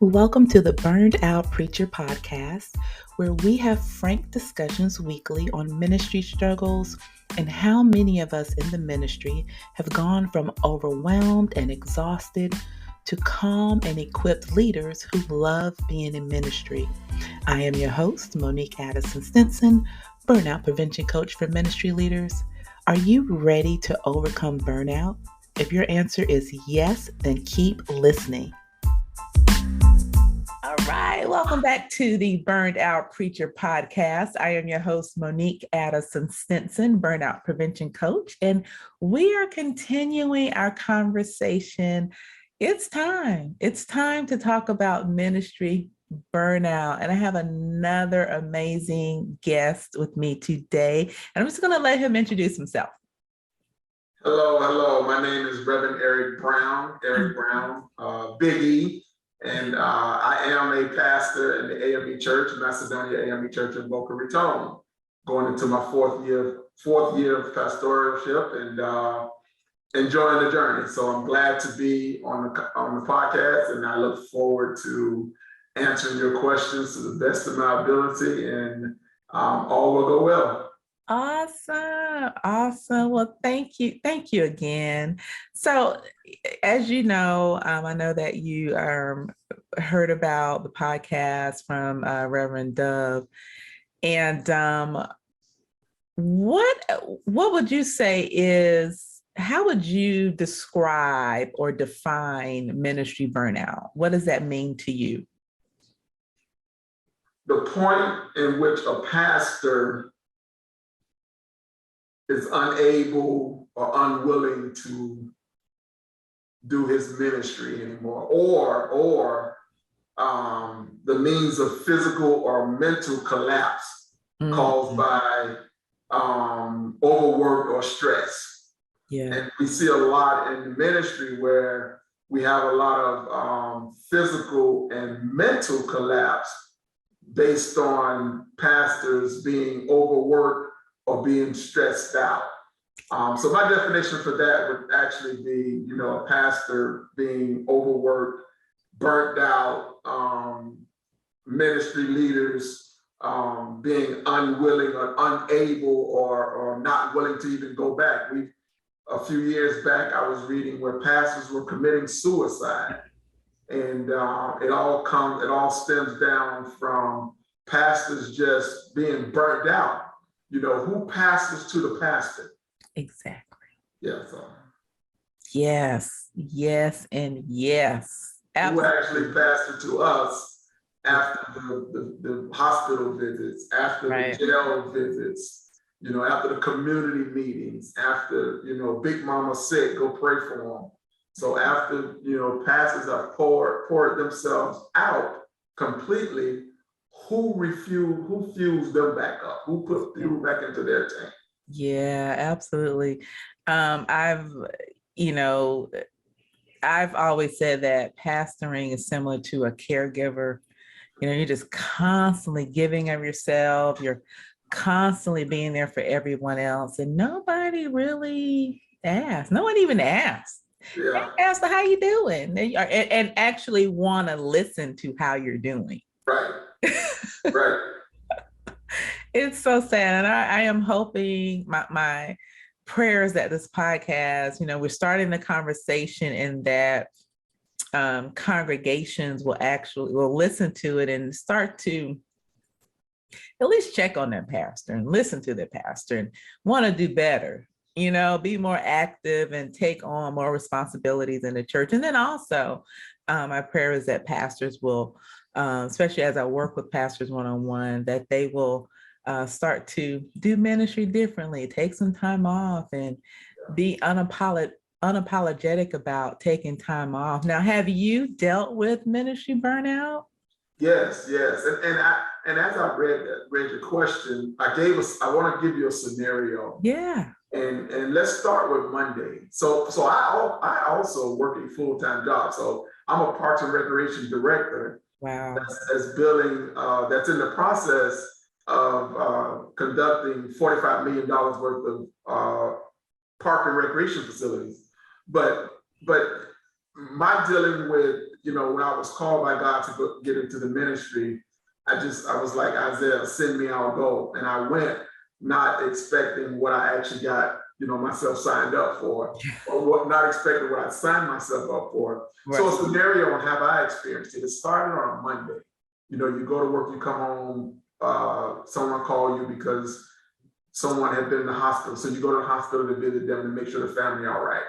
Welcome to the Burned Out Preacher podcast, where we have frank discussions weekly on ministry struggles and how many of us in the ministry have gone from overwhelmed and exhausted to calm and equipped leaders who love being in ministry. I am your host, Monique Addison-Stinson, burnout prevention coach for ministry leaders. Are you ready to overcome burnout? If your answer is yes, then keep listening. All right, welcome back to the Burned Out Preacher podcast. I am your host, Monique Addison-Stinson, burnout prevention coach, and we are continuing our conversation. It's time to talk about ministry burnout, and I have another amazing guest with me today, and I'm just going to let him introduce himself. Hello. My name is Reverend Eric Brown, Big E. And I am a pastor in the AME Church, Macedonia AME Church in Boca Raton, going into my fourth year of pastoralship and enjoying the journey. So I'm glad to be on the podcast, and I look forward to answering your questions to the best of my ability, and all will go well. Awesome. Well, thank you again. So, as you know, I know that you heard about the podcast from Reverend Dove, and what would you say is, how would you describe or define ministry burnout? What does that mean to you? The point in which a pastor is unable or unwilling to do his ministry anymore, or the means of physical or mental collapse caused by overwork or stress. Yeah. And we see a lot in the ministry where we have a lot of physical and mental collapse based on pastors being overworked or being stressed out. So my definition for that would actually be, a pastor being overworked, burnt out, ministry leaders being unwilling or unable or not willing to even go back. A few years back, I was reading where pastors were committing suicide, and it all stems down from pastors just being burnt out. Who pastors to the pastor? Exactly. Yeah. So. Yes, and yes. Absolutely. Who actually pastored to us after the hospital visits, after the jail visits, after the community meetings, after, Big Mama sick, go pray for them. So after, pastors have poured themselves out completely, who fuels them back up? Who put fuel back into their tank? Yeah, absolutely. I've always said that pastoring is similar to a caregiver. You're just constantly giving of yourself. You're constantly being there for everyone else, and nobody really asks. No one even asks. Yeah. They ask, how you doing? And actually want to listen to how you're doing. Right. Right. It's so sad. And I am hoping my prayers that this podcast, we're starting the conversation and that congregations will listen to it and start to at least check on their pastor and listen to their pastor and want to do better, be more active and take on more responsibilities in the church. And then also my prayer is that pastors will, especially as I work with pastors one-on-one, that they will start to do ministry differently, take some time off and be unapologetic about taking time off. Now, have you dealt with ministry burnout? Yes. And as I read your question, I want to give you a scenario. Yeah. And let's start with Monday. So I also work a full-time job. So I'm a Parks and Recreation director. Wow. That's building, that's in the process of conducting $45 million worth of park and recreation facilities. But my dealing with, when I was called by God to get into the ministry, I was like, Isaiah, send me, I'll go. And I went not expecting what I actually got, myself signed up for, or not expecting what I signed myself up for. Right. So a scenario on how I experienced it. It started on a Monday. You go to work, you come home, someone called you because someone had been in the hospital. So you go to the hospital to visit them to make sure the family all right.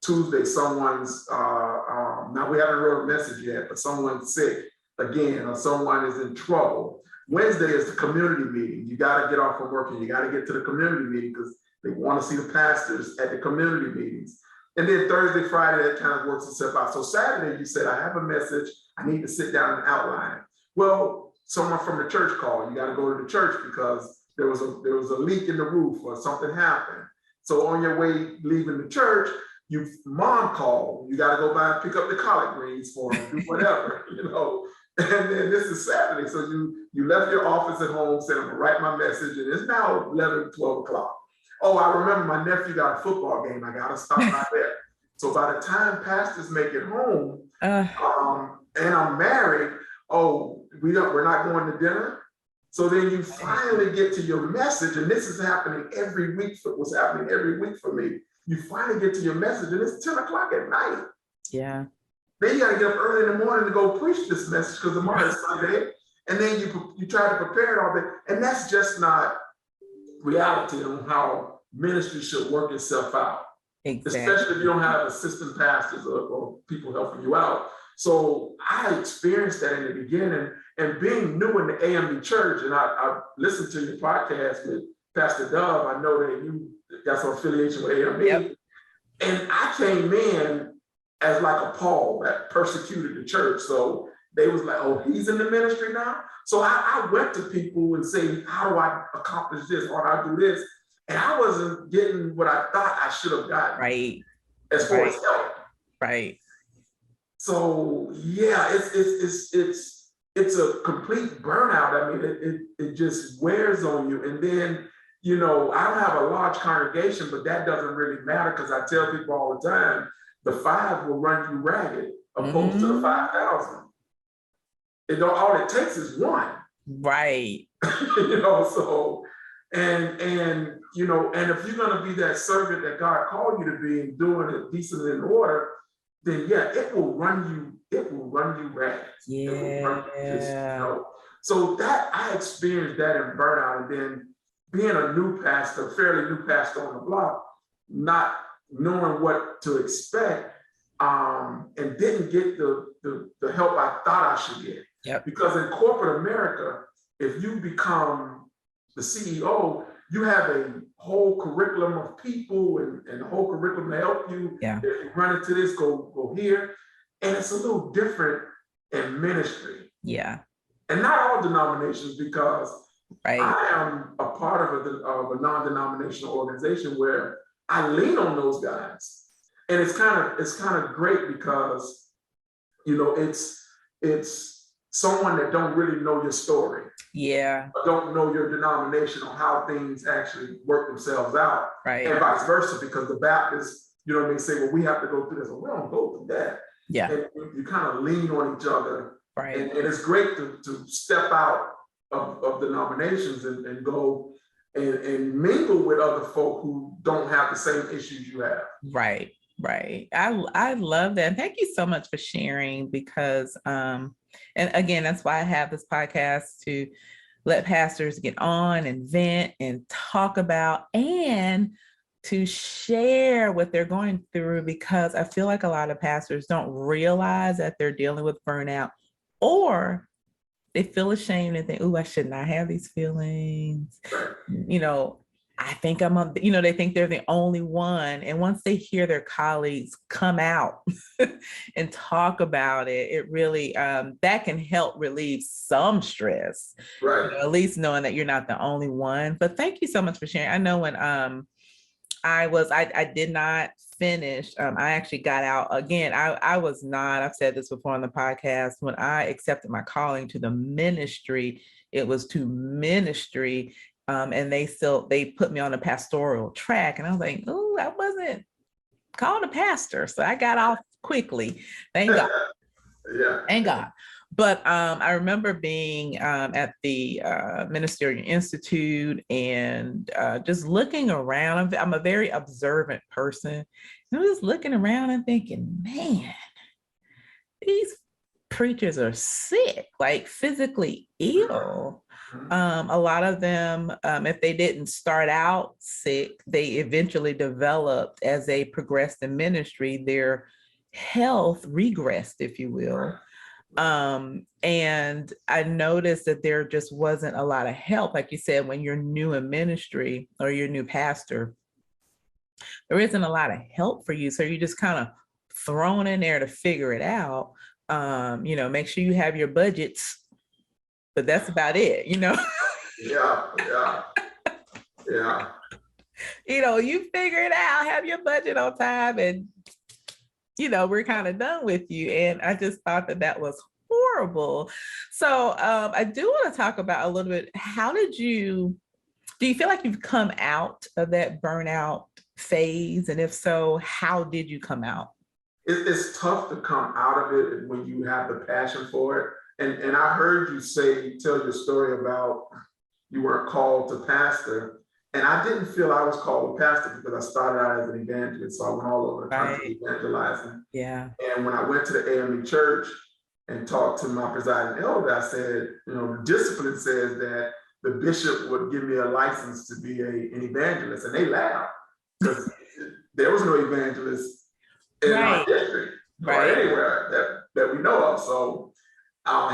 Tuesday, someone's, now we haven't wrote a message yet, but someone's sick again, or someone is in trouble. Wednesday is the community meeting. You got to get off from work and you got to get to the community meeting because they want to see the pastors at the community meetings. And then Thursday, Friday, that kind of works itself out. So Saturday, you said, I have a message. I need to sit down and outline it. Well, someone from the church called. You got to go to the church because there was a leak in the roof or something happened. So on your way leaving the church, mom called. You got to go by and pick up the collard greens for them, do whatever, And then this is Saturday. So you left your office at home, said, I'm going to write my message. And it's now 11, 12 o'clock. Oh, I remember my nephew got a football game. I got to stop by there. So by the time pastors make it home, and I'm married, we're not going to dinner. So then you finally get to your message, and this is happening every week. Was happening every week for me. You finally get to your message, and it's 10 o'clock at night. Yeah. Then you got to get up early in the morning to go preach this message because tomorrow is Sunday, and then you try to prepare it all day, and that's just not reality on how ministry should work itself out. Exactly. Especially if you don't have assistant pastors or people helping you out. So I experienced that in the beginning, and being new in the AME church, and I listened to your podcast with Pastor Dove. I know that you got some affiliation with AME. Yep. And I came in as like a Paul that persecuted the church. So they was like, oh, he's in the ministry now. So I went to people and say, how do I accomplish this? Or how do I do this? And I wasn't getting what I thought I should have gotten. Right. As far as help. Right. So yeah, it's a complete burnout. I mean, it just wears on you. And then, I don't have a large congregation, but that doesn't really matter because I tell people all the time, the 5 will run you ragged opposed to the 5,000. All it takes is 1. Right. So, and if you're going to be that servant that God called you to be and doing it decent in order, then yeah, it will run you ragged. Yeah. So that I experienced that in burnout, and then being a new pastor, fairly new pastor on the block, not knowing what to expect, and didn't get the help I thought I should get. Yep. Because in corporate America, if you become the CEO, you have a whole curriculum of people and a whole curriculum to help you. Yeah. If you run into this, go here. And it's a little different in ministry. Yeah. And not all denominations, because I am a part of a non-denominational organization where I lean on those guys. And it's kind of great because, it's someone that don't really know your story. Yeah. Or don't know your denomination on how things actually work themselves out. Right. And vice versa, because the Baptists, say, well, we have to go through this. Well, we don't go through that. Yeah. And you kind of lean on each other. Right. And it's great to step out of denominations and go and mingle with other folk who don't have the same issues you have. Right. Right. I love that. And thank you so much for sharing, because, and again, that's why I have this podcast, to let pastors get on and vent and talk about and to share what they're going through, because I feel like a lot of pastors don't realize that they're dealing with burnout, or they feel ashamed and think, oh, I should not have these feelings. I think they think they're the only one. And once they hear their colleagues come out and talk about it, it really, that can help relieve some stress, right? At least knowing that you're not the only one. But thank you so much for sharing. I know when I did not finish, I actually got out again. I was not, I've said this before on the podcast, when I accepted my calling to the ministry, it was to ministry. And they put me on a pastoral track, and I was like, oh, called a pastor. So I got off quickly. Thank God. Yeah. Thank God. But I remember being at the Ministerial Institute and just looking around. I'm a very observant person. And I was looking around and thinking, man, these preachers are sick, like physically ill. A lot of them, if they didn't start out sick, they eventually developed, as they progressed in ministry, their health regressed, if you will. And I noticed that there just wasn't a lot of help. Like you said, when you're new in ministry or you're a new pastor, there isn't a lot of help for you. So you're just kind of thrown in there to figure it out. Make sure you have your budgets, but that's about it, Yeah. You figure it out, have your budget on time, and we're kind of done with you. And I just thought that was horrible. So I do want to talk about a little bit, do you feel like you've come out of that burnout phase? And if so, how did you come out? It's tough to come out of it when you have the passion for it. And I heard you tell your story about you weren't called to pastor. And I didn't feel I was called a pastor because I started out as an evangelist. So I went all over the country evangelizing. Yeah. And when I went to the AME church and talked to my presiding elder, I said, the discipline says that the bishop would give me a license to be an evangelist. And they laughed because there was no evangelist in our district or anywhere that we know of. So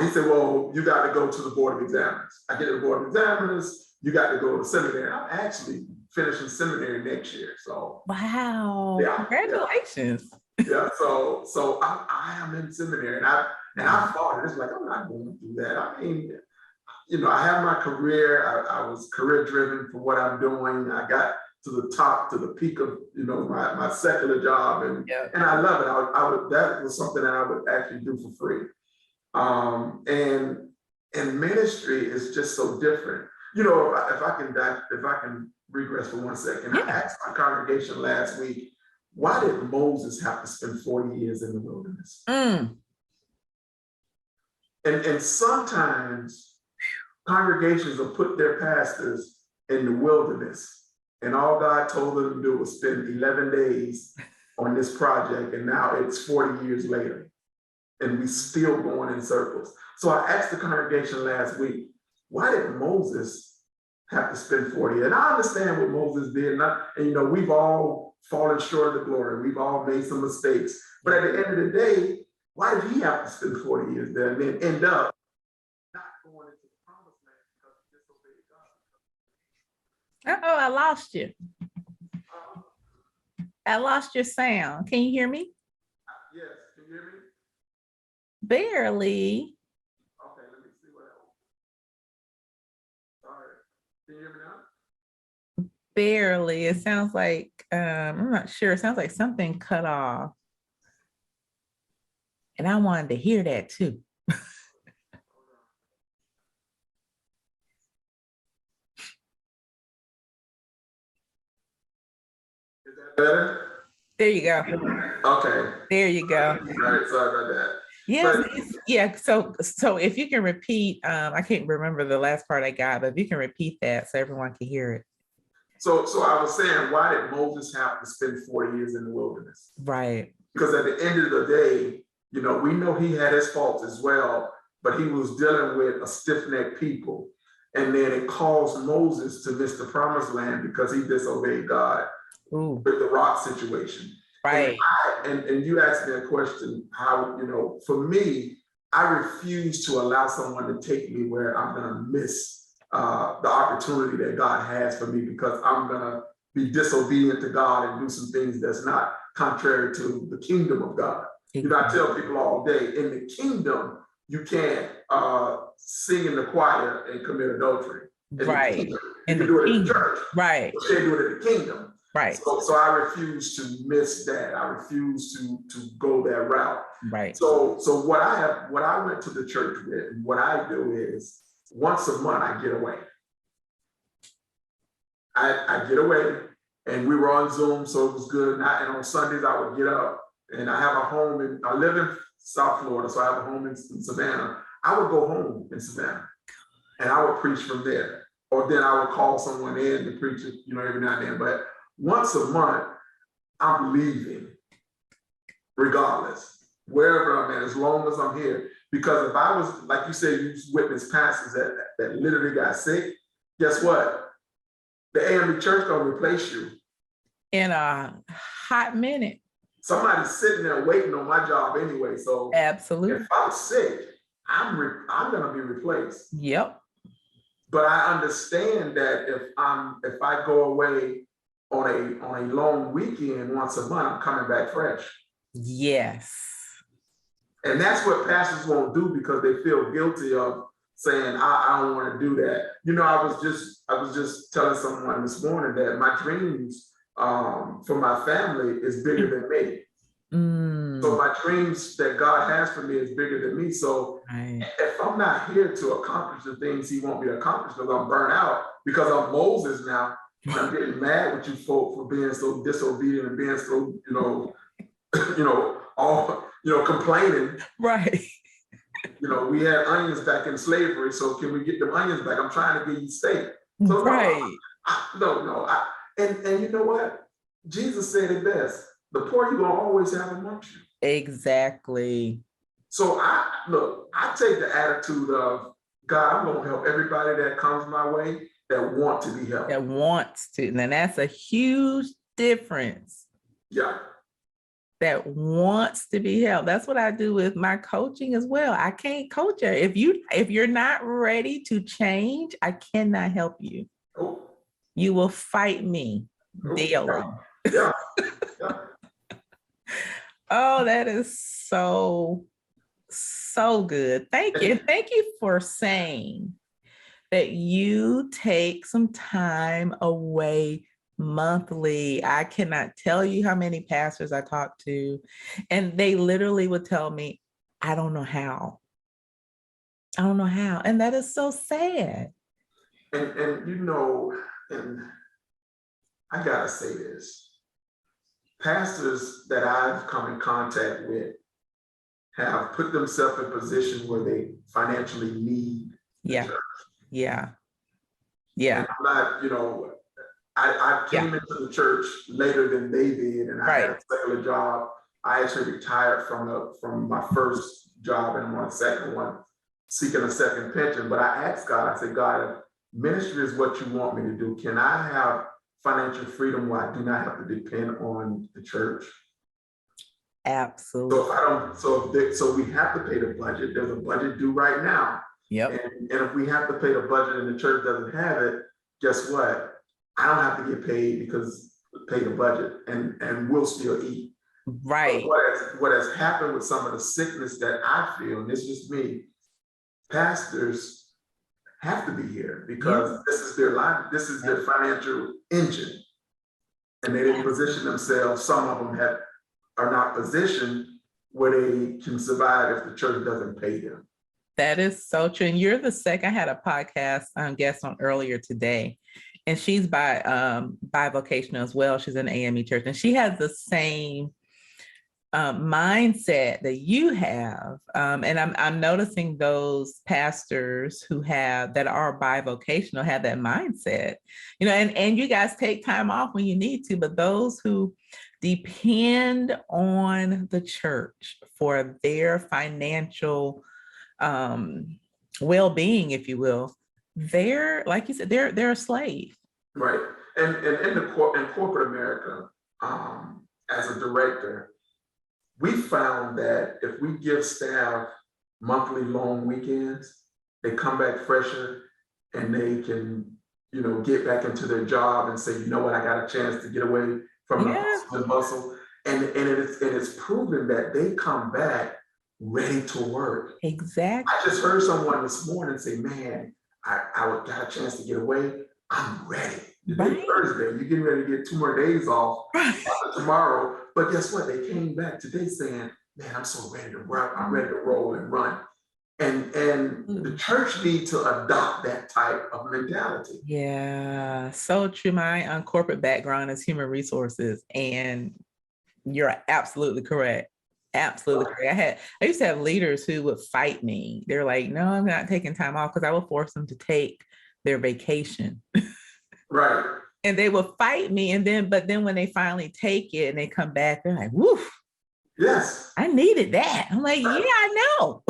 he said, well, you got to go to the board of examiners. I get to the board of examiners, you got to go to seminary. I'm actually finishing seminary next year. So wow. Yeah, congratulations. Yeah. So I am in seminary and I fought it. It's like, I'm not going to do that. I mean, I have my career. I was career driven for what I'm doing. I got to the top, to the peak of, my secular job. And I love it. I would, that was something that I would actually do for free. And ministry is just so different. If I can regress for 1 second, I asked my congregation last week, why did Moses have to spend 40 years in the wilderness? And sometimes congregations will put their pastors in the wilderness, and all God told them to do was spend 11 days on this project, and now it's 40 years later, and we still going in circles. So I asked the congregation last week, why did Moses have to spend 40 years? And I understand what Moses did, and we've all fallen short of the glory. We've all made some mistakes, but at the end of the day, why did he have to spend 40 years there and then end up not going into the promised land because he disobeyed God? I lost you. I lost your sound. Can you hear me? Yes, can you hear me? Barely. Okay, let me see what else. All right, can you hear me now? Barely. It sounds like, I'm not sure. It sounds like something cut off. And I wanted to hear that too. Is that better? There you go. Okay. There you go. All right, sorry about that. Yes, so if you can repeat, I can't remember the last part I got, but if you can repeat that so everyone can hear it. So I was saying, why did Moses have to spend 40 years in the wilderness? Right. Because at the end of the day, we know he had his faults as well, but he was dealing with a stiff-necked people. And then it caused Moses to miss the promised land because he disobeyed God with the rock situation. Right. And you asked me a question, how, for me, I refuse to allow someone to take me where I'm going to miss the opportunity that God has for me because I'm going to be disobedient to God and do some things that's not contrary to the kingdom of God. I tell people all day, in the kingdom, you can't sing in the choir and commit adultery. Right. You can do it in the church. Right. You can't do it in the kingdom. Right. So I refuse to miss that. I refuse to go that route. Right. So what I went to the church with, and what I do is once a month I get away. I get away and we were on Zoom, so it was good. And on Sundays I would get up, and I have a home, and I live in South Florida, so I have a home in Savannah. I would go home in Savannah, and I would preach from there, or then I would call someone in to preach it, every now and then. But once a month, I'm leaving, regardless, wherever I'm at, as long as I'm here. Because if I was, like you said, you witnessed pastors that literally got sick, guess what? The AME church don't replace you. In a hot minute. Somebody's sitting there waiting on my job anyway. So absolutely, if I'm sick, I'm gonna be replaced. Yep. But I understand that if I go away on a long weekend once a month, I'm coming back fresh. Yes. And that's what pastors won't do because they feel guilty of saying, I don't want to do that. I was just telling someone this morning that my dreams for my family is bigger than me. So my dreams that God has for me is bigger than me. So if I'm not here to accomplish the things he wants me to accomplish because I'm burnt out, because I'm Moses now, and I'm getting mad with you folk for being so disobedient and being so, complaining. Right. We had onions back in slavery, so can we get them onions back? I'm trying to give you steak. So right. No. And you know what? Jesus said it best. The poor you're gonna always have amongst you. Exactly. So I take the attitude of, God, I'm gonna help everybody that comes my way that want to be helped. That wants to. And that's a huge difference. Yeah. That wants to be helped. That's what I do with my coaching as well. I can't coach her. If you're not ready to change, I cannot help you. Oh. You will fight me daily. Yeah. Oh, that is so good. Thank you. Thank you for saying that you take some time away monthly. I cannot tell you how many pastors I talk to, and they literally would tell me, I don't know how. I don't know how. And that is so sad. And I gotta say this. Pastors that I've come in contact with have put themselves in a position where they financially need the church. Yeah. And I'm not, I came into the church later than they did, and I had a regular job. I actually retired from my first job, and I'm on a second one, seeking a second pension. But I asked God, I said, God, if ministry is what you want me to do, can I have financial freedom where I do not have to depend on the church? Absolutely. So we have to pay the budget. There's a budget due right now. Yep. And if we have to pay the budget and the church doesn't have it, guess what? I don't have to get paid because pay the budget, and we'll still eat. Right. But what has happened with some of the sickness that I feel, and it's just me, pastors have to be here because this is their life, this is their financial engine. And they didn't position themselves. Some of them are not positioned where they can survive if the church doesn't pay them. That is so true. And you're the second. I had a podcast guest on earlier today, and she's bivocational as well. She's in AME church, and she has the same mindset that you have. And I'm noticing those pastors that are bivocational have that mindset, and you guys take time off when you need to, but those who depend on the church for their financial well-being, if you will, they're, like you said, they're a slave. Right. And in corporate America, as a director, we found that if we give staff monthly long weekends, they come back fresher and they can, get back into their job and say, you know what, I got a chance to get away from the hustle and bustle. And it's proven that they come back ready to work. Exactly. I just heard someone this morning say, man, I got a chance to get away. I'm ready. Today's Thursday. You're getting ready to get 2 more days off tomorrow. But guess what? They came back today saying, man, I'm so ready to work. I'm ready to roll and run. And the church needs to adopt that type of mentality. Yeah, so true. My corporate background is human resources, and you're absolutely correct. Absolutely correct. I used to have leaders who would fight me. They're like, no, I'm not taking time off, because I would force them to take their vacation. Right. And they would fight me. But then when they finally take it and they come back, they're like, woof. Yes. I needed that. I'm like, right. Yeah, I know.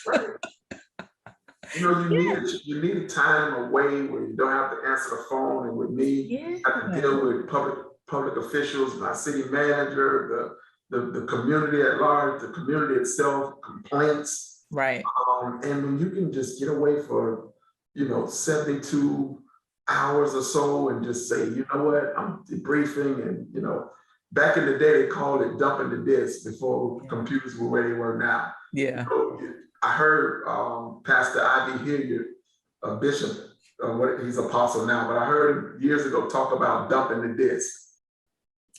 Right. You need a time away where you don't have to answer the phone. And with me, I have to deal with public officials, my city manager, the community at large, the community itself, complaints. Right. And when you can just get away for 72 hours or so and just say, you know what, I'm debriefing. And back in the day, they called it dumping the disk before computers were where they were now. Yeah. I heard Pastor Ivy Hilliard, a bishop, he's apostle now, but I heard him years ago talk about dumping the disc.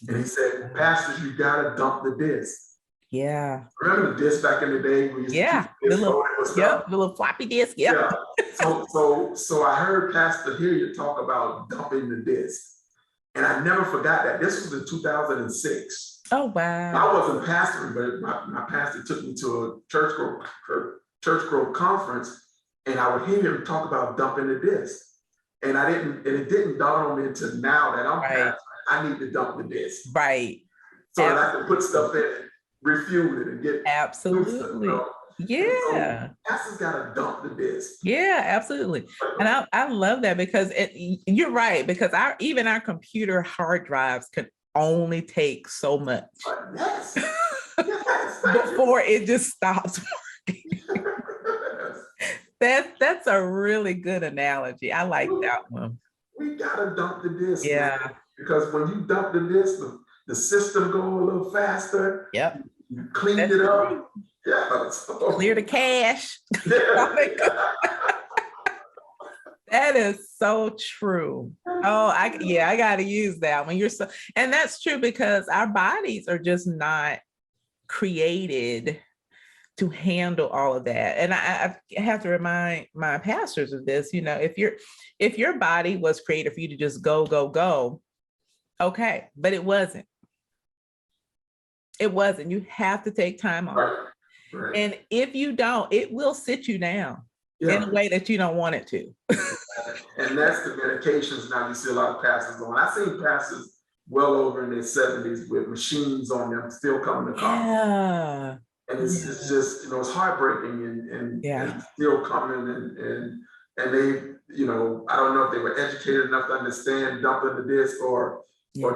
And he said, pastors, you gotta dump the disc. Yeah. Remember the disc back in the day? We used to keep the little floppy disc. Yep. Yeah. So I heard Pastor Hilliard talk about dumping the disc. And I never forgot that. This was in 2006. Oh, wow. I wasn't pastoring, but my pastor took me to a church growth conference, and I would hear him talk about dumping the disc. And it didn't dawn on me until now that I'm pastoring, I need to dump the disc. Right. So that I can put stuff in it, refuel it, and get absolutely. Yeah. So pastors gotta dump the disc. Yeah, absolutely. And I love that, because you're right, because even our computer hard drives could only take so much yes. before it just stops working. That's a really good analogy. I like that one. We gotta dump the disc. Yeah. Man, because when you dump the disc, the system go a little faster. Yep. You clean it up. Yeah. Clear the cache. Yeah. That is so true. Oh, I got to use that when and that's true, because our bodies are just not created to handle all of that. And I have to remind my pastors of this. If your body was created for you to just go, okay, but it wasn't. It wasn't. You have to take time off. Right. And if you don't, it will sit you down. In a way that you don't want it to. And that's the medications now you see a lot of pastors on. I've seen pastors well over in their 70s with machines on them still coming to conference. Yeah. And it's just, it's heartbreaking and still coming and they, I don't know if they were educated enough to understand dumping the disc or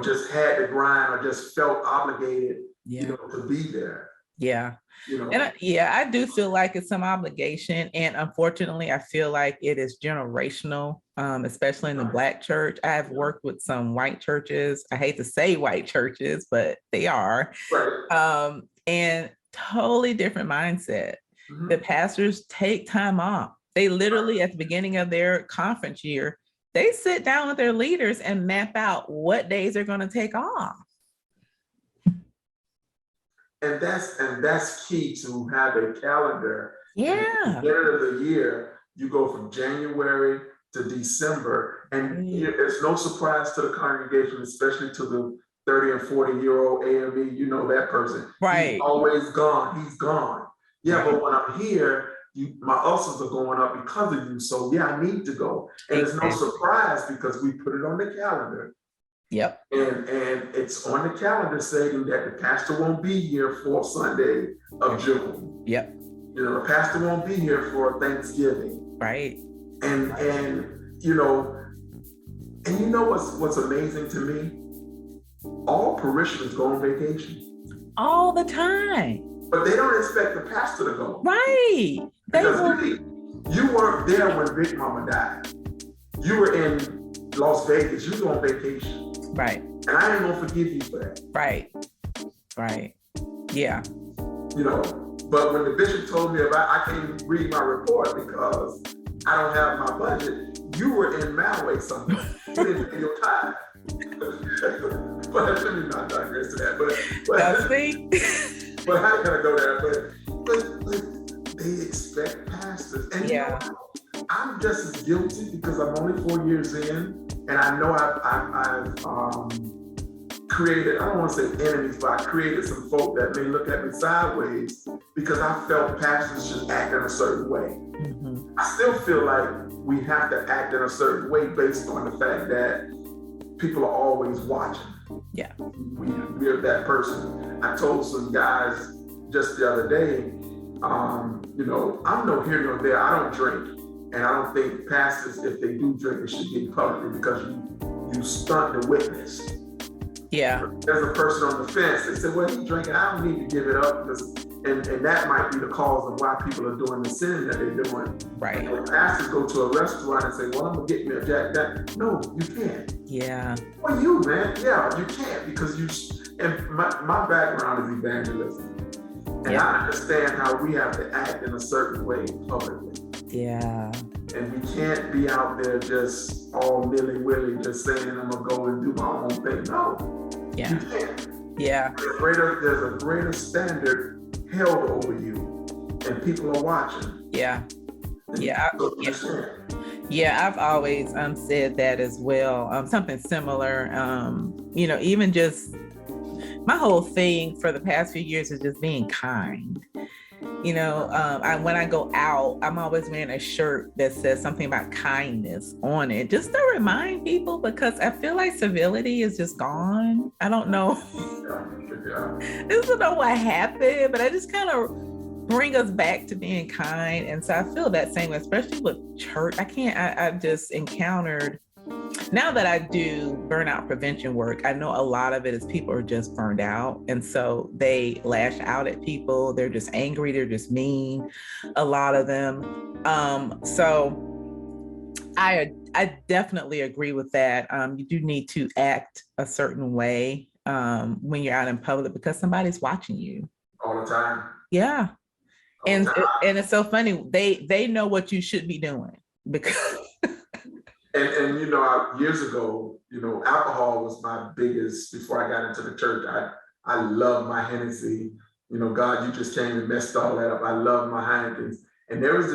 just had to grind or just felt obligated, to be there. Yeah. And I do feel like it's some obligation. And unfortunately, I feel like it is generational, especially in the Black church. I've worked with some white churches. I hate to say white churches, but they are. Right. And totally different mindset. Mm-hmm. The pastors take time off. They literally, at the beginning of their conference year, they sit down with their leaders and map out what days they're going to take off. And that's key to have a calendar. Yeah. At the end of the year, you go from January to December, and it's no surprise to the congregation, especially to the 30 and 40-year-old AME. You know that person. Right. He's always gone. He's gone. Yeah, but when I'm here, my ulcers are going up because of you. So I need to go. And it's no surprise because we put it on the calendar. Yep. And it's on the calendar saying that the pastor won't be here for Sunday of June. Yep. The pastor won't be here for Thanksgiving. Right. And what's amazing to me? All parishioners go on vacation. All the time. But they don't expect the pastor to go. Right. Because you weren't there when Big Mama died. You were in Las Vegas. You were on vacation. Right. And I ain't gonna forgive you for that. Right. Yeah. But when the bishop told me I can't read my report because I don't have my budget, you were in Malway somewhere. You didn't pay your time. But let me not digress to that. But I ain't gonna go there. But they they expect pastors. And you know Yeah. what? I'm just as guilty because I'm only 4 years in, and I know I've created, I don't want to say enemies, but I created some folk that may look at me sideways because I felt pastors should act in a certain way. Mm-hmm. I still feel like we have to act in a certain way based on the fact that people are always watching. Yeah. We're that person. I told some guys just the other day, you know, I'm no here nor there. I don't drink. And I don't think pastors, if they do drink, it should get publicly because you stunt the witness. Yeah. There's a person on the fence. They said, well, he's drinking. I don't need to give it up because, and that might be the cause of why people are doing the sin that they're doing. Right. And when pastors go to a restaurant and say, well, I'm gonna get me a Jack Daniels. No, you can't. Yeah. Well, you, man, yeah, you can't because and my background is evangelism. And I understand how we have to act in a certain way publicly. Yeah. And we can't be out there just all nilly-willy, just saying I'm gonna go and do my own thing. No, Yeah. you can't. Yeah. There's a greater standard held over you, and people are watching. Yeah. Yeah. So Yeah, I've always said that as well. Something similar. You know, even just my whole thing for the past few years is just being kind. You know, when I go out, I'm always wearing a shirt that says something about kindness on it, just to remind people, because I feel like civility is just gone. I don't know. I don't know what happened, but I just kind of bring us back to being kind. And so I feel that same, especially with church. I've just encountered, now that I do burnout prevention work, I know a lot of it is people are just burned out. And so they lash out at people. They're just angry. They're just mean, a lot of them. So I definitely agree with that. You do need to act a certain way when you're out in public because somebody's watching you. all the time. Yeah. All And the time. and it's so funny. They know what you should be doing because And you know, years ago, you know, alcohol was my biggest, before I got into the church, I love my Hennessy. You know, God, you just came and messed all that up. I love my Heinekens. And there was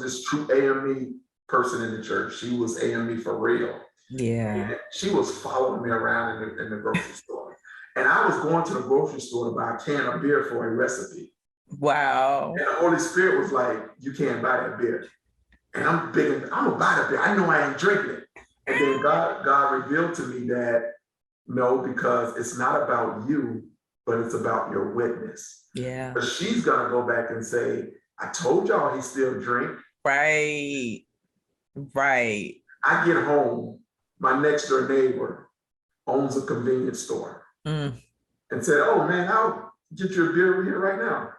this true AME person in the church. She was AME for real. yeah. And she was following me around in the grocery store. And I was going to the grocery store to buy a can of beer for a recipe. Wow. And the Holy Spirit was like, you can't buy that beer. And I'm gonna buy the beer. I know I ain't drinking it. And then God revealed to me that no, because it's not about you, but it's about your witness. Yeah. But she's gonna go back and say, I told y'all he still drink. Right. Right. I get home, my next door neighbor owns a convenience store and said, oh man, I'll get you a beer over here right now.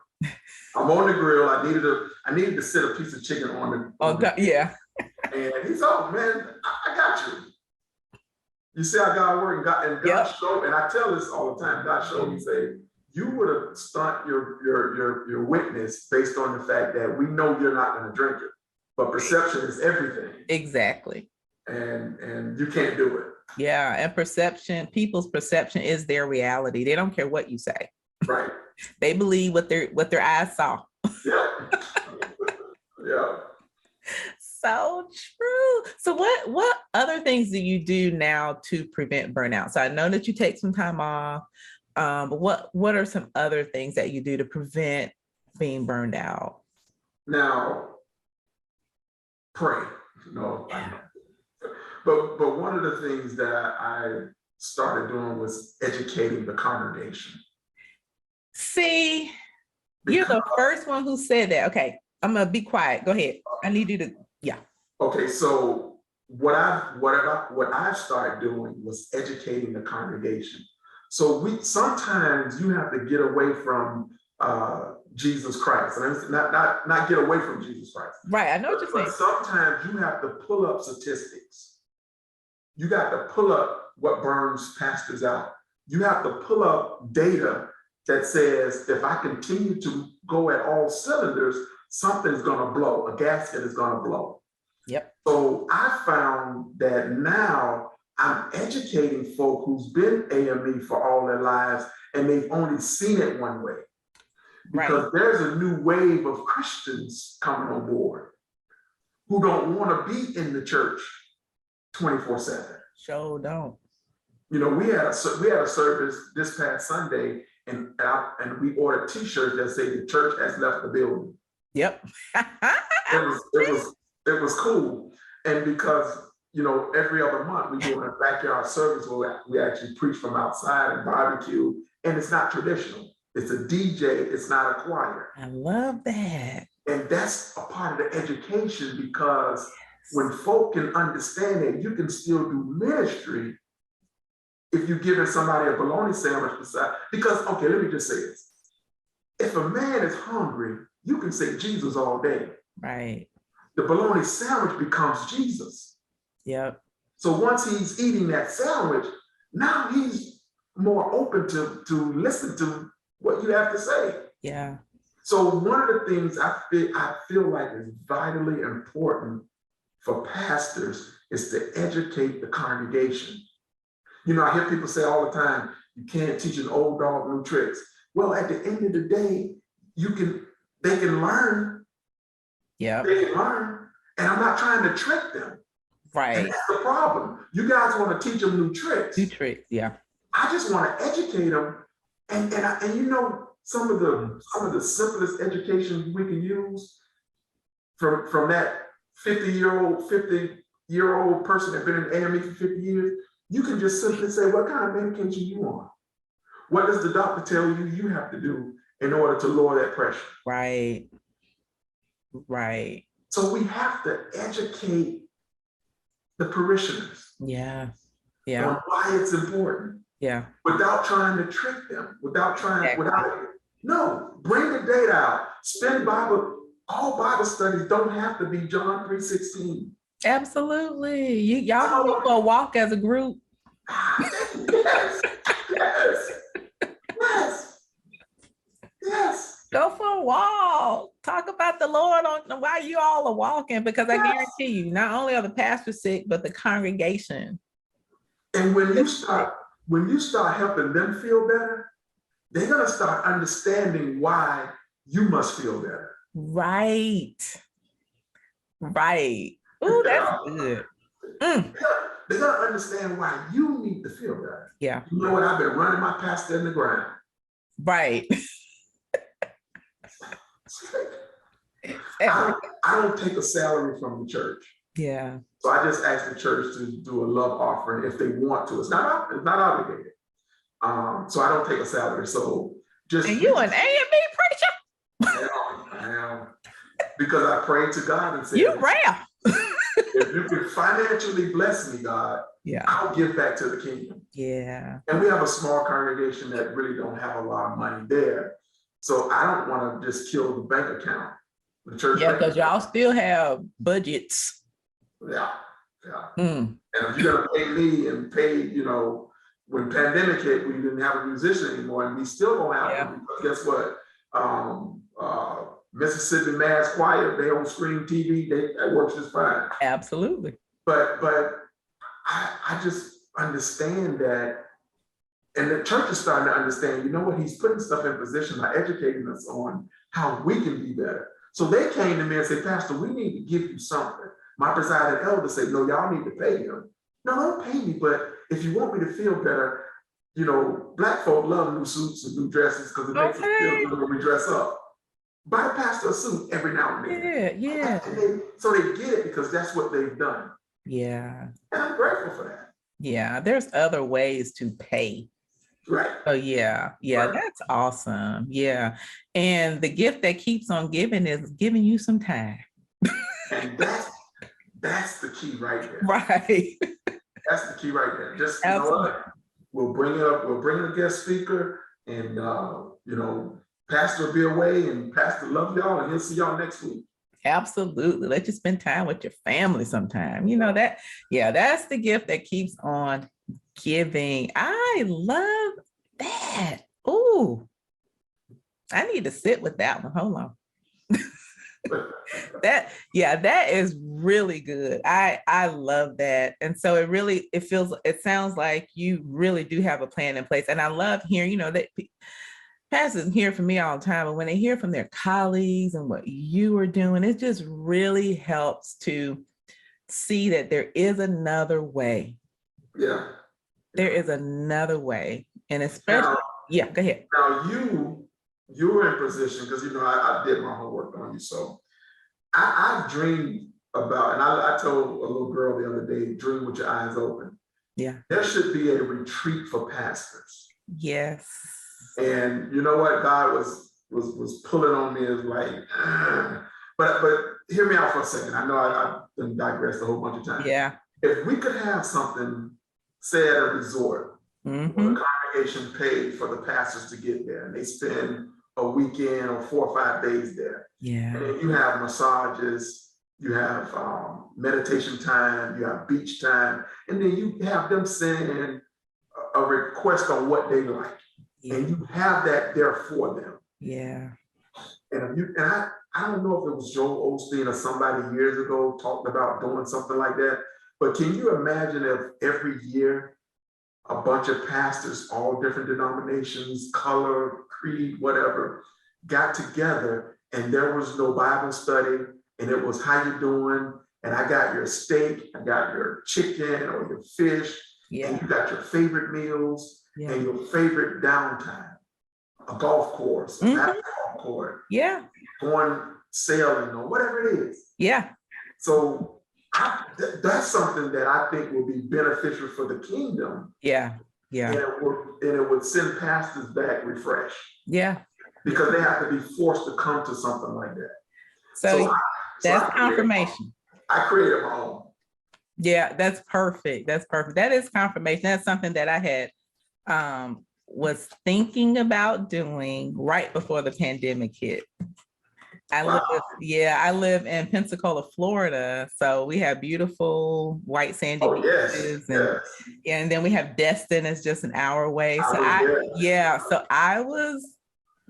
I'm on the grill. I needed to sit a piece of chicken on the. Oh God, yeah. And he's, oh man, I got you. You see how God worked, and God showed, and I tell this all the time. God showed me, say, you would have stunt your witness based on the fact that we know you're not going to drink it, but perception is everything. Exactly. And you can't do it. Yeah, and people's perception is their reality. They don't care what you say. Right. They believe what their eyes saw. Yeah. Yeah. So true. So what other things do you do now to prevent burnout? So I know that you take some time off, but what are some other things that you do to prevent being burned out? Now, pray. No, but one of the things that I started doing was educating the congregation. See, you're the first one who said that. Okay, I'm gonna be quiet. Go ahead. I need you to, yeah. Okay, so what I've started doing was educating the congregation. So sometimes you have to get away from Jesus Christ, and not get away from Jesus Christ. Right, I know what you're saying. But sometimes you have to pull up statistics. You got to pull up what burns pastors out. You have to pull up data that says, if I continue to go at all cylinders, something's gonna blow, a gasket is gonna blow. Yep. So I found that now I'm educating folk who's been AME for all their lives, and they've only seen it one way. because there's a new wave of Christians coming on board who don't want to be in the church 24/7. Sure don't. You know, we had a service this past Sunday, and we ordered T-shirts that say the church has left the building. Yep. It was cool, and because you know every other month we do a backyard service where we actually preach from outside and barbecue, and it's not traditional. It's a DJ. It's not a choir. I love that. And that's a part of the education, because when folk can understand that you can still do ministry if you're giving somebody a bologna sandwich beside. Because, okay, let me just say this. If a man is hungry, you can say Jesus all day. Right. The bologna sandwich becomes Jesus. Yep. So once he's eating that sandwich, now he's more open to listen to what you have to say. Yeah. So one of the things I feel like is vitally important for pastors is to educate the congregation. You know, I hear people say all the time, you can't teach an old dog new tricks. Well, at the end of the day, they can learn. Yeah. They can learn. And I'm not trying to trick them. Right. And that's the problem. You guys want to teach them new tricks. New tricks, yeah. I just want to educate them. And you know, some of the simplest education we can use from that 50-year-old person that's been in AME for 50 years, you can just simply say, what kind of medication you on? What does the doctor tell you have to do in order to lower that pressure? Right. Right. So we have to educate the parishioners. Yeah. Yeah. On why it's important. Yeah. Without trying to trick them, no, bring the data out. All Bible studies don't have to be John 3:16. Absolutely. Y'all go for a walk as a group. Yes. Go for a walk. Talk about the Lord on why you all are walking, because I guarantee you, not only are the pastors sick, but the congregation. And when you start helping them feel better, they're gonna start understanding why you must feel better. Right. Right. Oh, that's good. They're gonna understand why you need to feel better. Yeah. You know what? I've been running my pastor in the ground. Right. I don't take a salary from the church. Yeah. So I just ask the church to do a love offering if they want to. It's not obligated. So I don't take a salary. So just. And you an A&B preacher? I am. Because I prayed to God and said, you rare. If you can financially bless me, God, yeah, I'll give back to the kingdom. Yeah. And we have a small congregation that really don't have a lot of money there. So I don't want to just kill the bank account. The church. Yeah, because y'all still have budgets. Yeah. And if you're gonna pay me and pay, you know, when pandemic hit, we didn't have a musician anymore, and we still don't have them, because guess what? Mississippi Mass Choir, they on screen TV, that works just fine. Absolutely. But I just understand that, and the church is starting to understand, you know what, he's putting stuff in position by educating us on how we can be better. So they came to me and said, Pastor, we need to give you something. My presiding elder said, no, y'all need to pay him. No, don't pay me, but if you want me to feel better, you know, Black folk love new suits and new dresses because it makes us feel good when we dress up. Buy a pastor a suit every now and then. Yeah. So they get it because that's what they've done. Yeah. And I'm grateful for that. Yeah, there's other ways to pay. Right. Oh yeah, right. That's awesome. Yeah. And the gift that keeps on giving is giving you some time. And that's the key right there. Right. That's the key right there. Just, you know what? We'll bring in a guest speaker, and you know, Pastor will be away, and Pastor love y'all, and he'll see y'all next week. Absolutely. Let you spend time with your family sometime. You know that, that's the gift that keeps on giving. I love that. Oh, I need to sit with that one. Hold on. that is really good. I love that. And so it sounds like you really do have a plan in place. And I love hearing, you know, that pastors hear from me all the time, but when they hear from their colleagues and what you are doing, it just really helps to see that there is another way. Yeah. There is another way. And especially, yeah, go ahead. Now you're in position, because I did my homework on you. So I dreamed about, and I told a little girl the other day, dream with your eyes open. Yeah. There should be a retreat for pastors. Yes. And you know what? God was pulling on me as like, but hear me out for a second. I know I've been digressed a whole bunch of times. Yeah. If we could have something, say at a resort, where the congregation paid for the pastors to get there, and they spend a weekend or 4 or 5 days there. Yeah. And then you have massages, you have meditation time, you have beach time, and then you have them send in a request on what they like. Yeah. And you have that there for them. Yeah. And I don't know if it was Joel Osteen or somebody years ago talked about doing something like that, but can you imagine if every year a bunch of pastors, all different denominations, color, creed, whatever, got together, and there was no Bible study, and it was how you doing, and I got your steak, I got your chicken or your fish, and you got your favorite meals, and your favorite downtime, a golf course, a basketball court, going sailing or whatever it is. Yeah. So that's something that I think will be beneficial for the kingdom. Yeah. Yeah. And it would send pastors back refreshed. Yeah. Because they have to be forced to come to something like that. So that's confirmation. I created my own. Yeah, that's perfect. That's perfect. That is confirmation. That's something that I had was thinking about doing right before the pandemic hit. I live in Pensacola, Florida. So we have beautiful white sandy beaches. And then we have Destin is just an hour away. So I was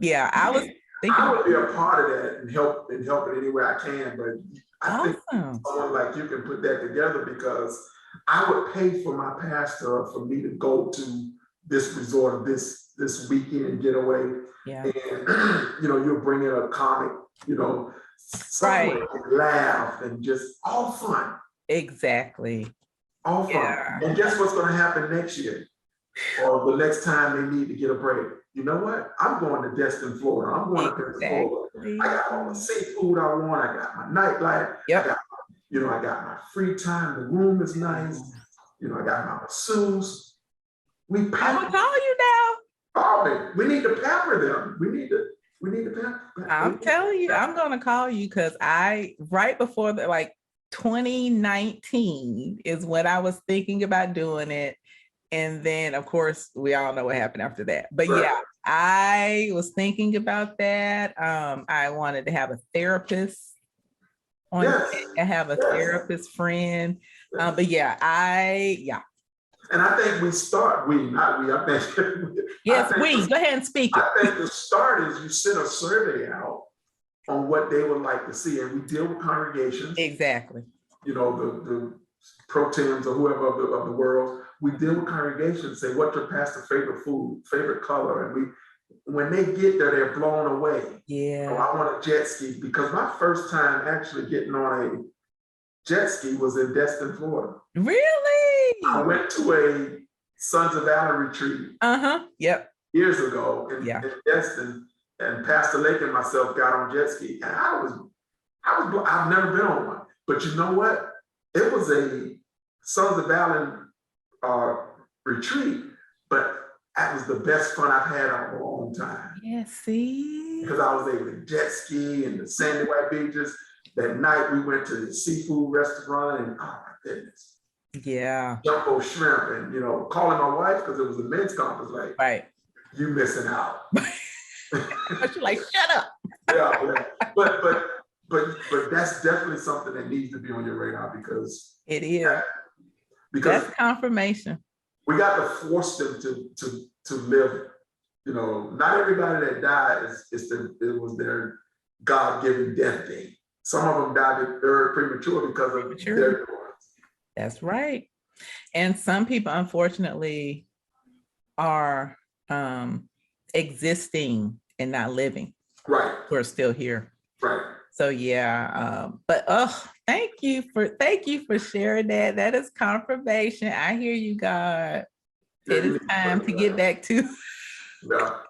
thinking I would be a part of that and help in any way I can. But I think someone like you can put that together, because I would pay for my pastor for me to go to this resort this weekend getaway. Yeah. And you'll bring in a comic, right, and laugh and just all fun. Exactly. All fun. Yeah. And guess what's going to happen next year? Or the next time they need to get a break? You know what? I'm going to Destin, Florida. I'm going to Pensacola. I got all the seafood I want. I got my nightlife. Yep. I got my free time. The room is nice. I got my masseuse. I'm gonna call you now. Call me. We need to pamper them. We need to pamper. I'm telling you, I'm gonna call you, because right before 2019 is when I was thinking about doing it. And then, of course, we all know what happened after that. But yeah, I was thinking about that. I wanted to have a therapist on. I have a therapist friend. But and I think I think. Yes, go ahead and speak it. I think the start is you send a survey out on what they would like to see, and we deal with congregations. Exactly. The pro tems or whoever of the world. We deal with congregations, say, what's your pastor's favorite food, favorite color? And when they get there, they're blown away. Yeah. Oh, I want a jet ski, because my first time actually getting on a jet ski was in Destin, Florida. Really? I went to a Sons of Valor retreat. Yep. Years ago in Destin, and Pastor Lake and myself got on jet ski, and I've never been on one, but you know what? It was a Sons of Valor retreat, but that was the best fun I've had in a long time. Yeah, see? Because I was able to jet ski and the sandy white beaches. That night we went to the seafood restaurant, and oh my goodness. Yeah. Jumbo shrimp, and calling my wife, because it was a men's conference, like, right, you missing out. She's like, shut up. Yeah. But that's definitely something that needs to be on your radar, because it is. Because that's confirmation. We got to force them to live. Not everybody that died it was their God-given death date. Some of them died very premature because of their doings. That's right. And some people, unfortunately, are existing and not living. Right, We're still here. right. So yeah, but thank you for sharing that. That is confirmation. I hear you, God. It is time to get back to Yeah.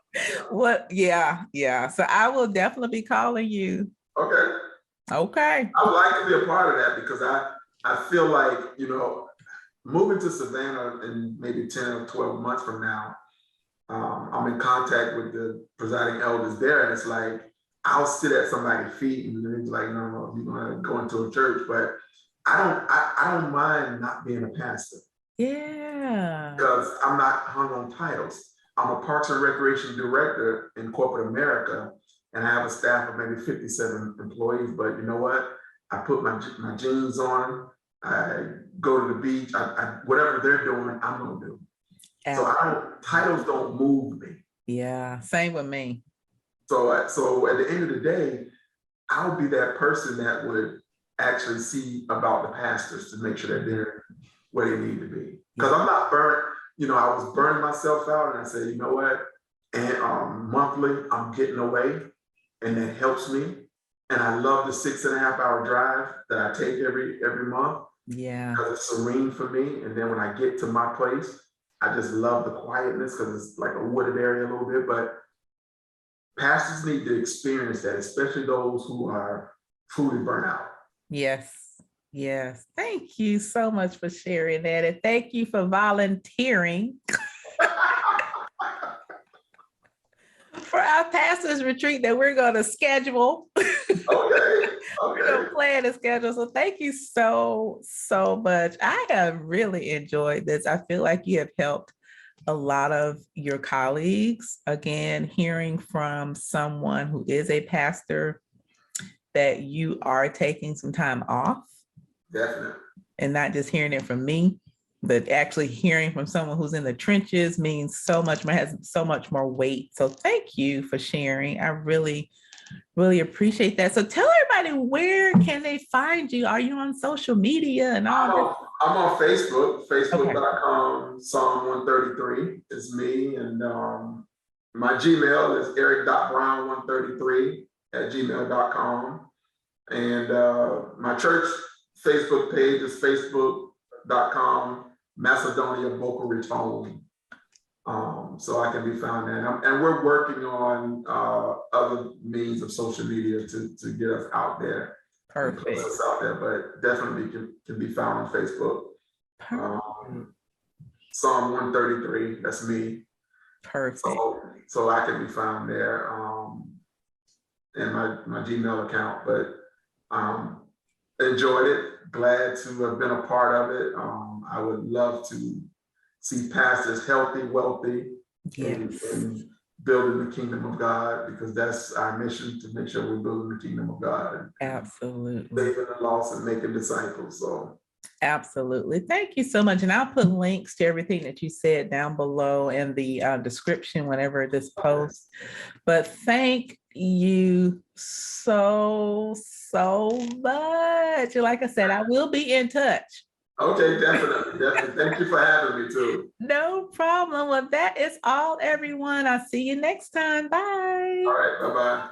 what, yeah. So I will definitely be calling you. Okay. Okay. I would like to be a part of that because I feel like, moving to Savannah in maybe 10 or 12 months from now, I'm in contact with the presiding elders there, and it's like, I'll sit at somebody's feet and it's like, no, you're gonna go into a church, but I don't mind not being a pastor. Yeah. Because I'm not hung on titles. I'm a Parks and Recreation Director in corporate America, and I have a staff of maybe 57 employees. But you know what? I put my jeans on. I go to the beach. I whatever they're doing, I'm gonna do. So titles don't move me. Yeah, same with me. So at the end of the day, I'll be that person that would actually see about the pastors to make sure that they're where they need to be. Because I'm not burnt, I was burning myself out, and I said, you know what? And monthly, I'm getting away, and that helps me. And I love the 6.5-hour drive that I take every month. Yeah. Because it's serene for me. And then when I get to my place, I just love the quietness because it's like a wooded area a little bit. But pastors need to experience that, especially those who are truly burnt out. Yes. Thank you so much for sharing that. And thank you for volunteering for our pastors retreat that we're going to schedule. Okay. We're going to plan a schedule. So thank you so much. I have really enjoyed this. I feel like you have helped a lot of your colleagues. Again, hearing from someone who is a pastor that you are taking some time off. Definitely. And not just hearing it from me, but actually hearing from someone who's in the trenches means so much more, has so much more weight. So thank you for sharing. I really appreciate that. So tell everybody, where can they find you? Are you on social media and all this? I'm on Facebook, facebook.com, Psalm 133 is me. And my Gmail is eric.brown133@gmail.com. And my church Facebook page is facebook.com, Macedonia Boca Raton. So I can be found there. And we're working on other means of social media to get us out there. Perfect. Put us out there, but definitely can be found on Facebook. Psalm 133, that's me. Perfect. So I can be found there, in my Gmail account. But enjoyed it. Glad to have been a part of it. I would love to see pastors healthy, wealthy, and building the kingdom of God, because that's our mission, to make sure we're building the kingdom of God. Absolutely. Saving the lost and making disciples. So absolutely. Thank you so much. And I'll put links to everything that you said down below in the description whenever this posts. But thank you so much. Like I said, I will be in touch. Okay, definitely. Thank you for having me too. No problem. Well, that is all, everyone. I'll see you next time. Bye. All right, bye-bye.